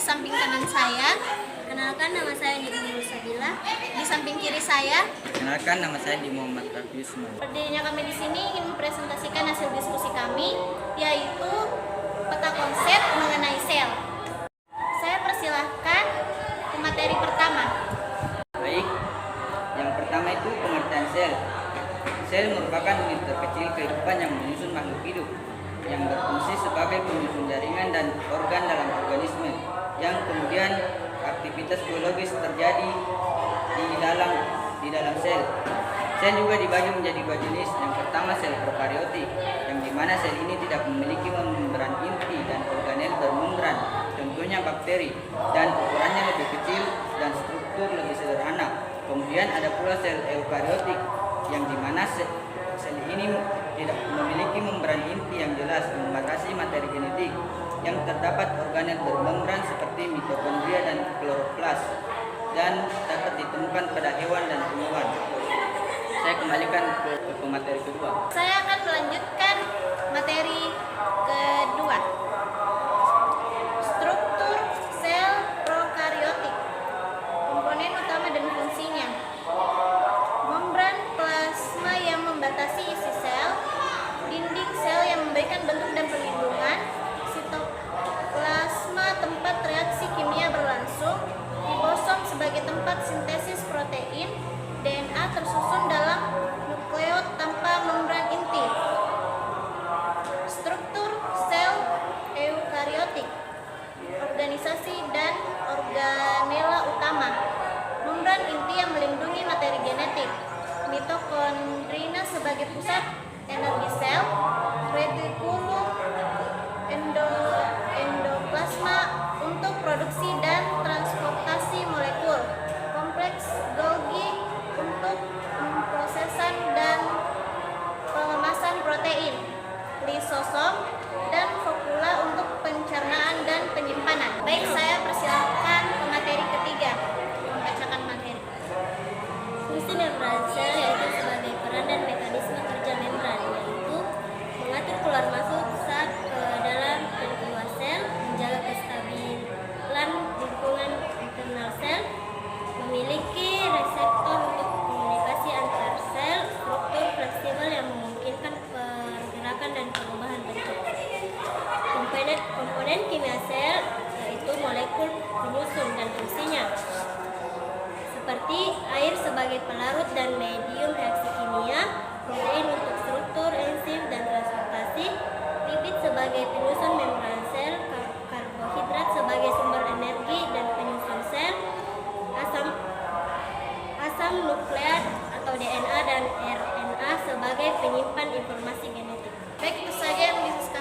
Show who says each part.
Speaker 1: samping kanan saya, kenalkan nama saya Nidhi Nur Sabila. Di samping kiri saya,
Speaker 2: Kenalkan, nama saya Di Muhammad Rafi Usman.
Speaker 1: berdirinya kami di sini ingin mempresentasikan hasil diskusi kami, yaitu peta konsep mengenai sel. Saya persilahkan ke materi pertama.
Speaker 2: Baik, yang pertama itu pengertian sel. Sel merupakan unit terkecil kehidupan yang menyusun makhluk hidup, yang berfungsi sebagai penyusun jaringan dan organ dalam organisme, yang kemudian aktivitas biologis terjadi di dalam sel. Sel juga dibagi menjadi dua jenis. Yang pertama sel prokariotik, yang dimana sel ini tidak memiliki membran inti dan organel bermembran, contohnya bakteri, dan ukurannya lebih kecil dan struktur lebih sederhana. Kemudian ada pula sel eukariotik, yang dimana sel ini tidak memiliki membran inti yang jelas membatasi materi genetik, yang terdapat organel bermembran seperti mitokondria dan kloroplas, dan dapat ditemukan pada hewan dan tumbuhan. Saya kembalikan ke materi kedua.
Speaker 1: Saya akan melanjutkan materi kedua. Struktur sel prokariotik. Komponen utama dan fungsinya. Membran plasma yang membatasi isi sel, dinding sel yang memberikan bentuk dan perlindungan, sitoplasma tempat reaksi kimia berlangsung, ribosom sebagai tempat sintesis protein, DNA tersusun dalam nukleot tanpa membran inti. Struktur sel eukariotik. Organisasi dan organela utama. Membran inti yang melindungi materi genetik. Mitokondria sebagai pusat energi sel. Retikulum endoplasma untuk produksi dan transportasi molekul. Kompleks Golgi untuk pemrosesan dan pengemasan protein. Lisosom dan fokula untuk pencernaan dan penyimpanan. Baik, saya persilakan ke materi ketiga. Membacakan materi.
Speaker 3: Fungsi membran sel yaitu sebagai peran dan mekanisme kerja membran, yaitu mengatur keluar masuk zat ke dalam dan keluar sel, menjaga kestabilan lingkungan internal sel, memiliki reseptor untuk komunikasi antar sel, struktur fleksibel yang memungkinkan pergerakan dan perubahan bentuk. Komponen kimia sel yaitu molekul penyusun dan fungsinya, seperti air sebagai pelarut dan medium reaksi kimia, protein untuk struktur, enzim, dan transportasi, lipid sebagai penyusun membran sel, karbohidrat sebagai sumber energi dan penyusun sel, asam nukleat atau DNA dan RNA sebagai penyimpan informasi genetik.
Speaker 1: Baik, itu saja yang bisa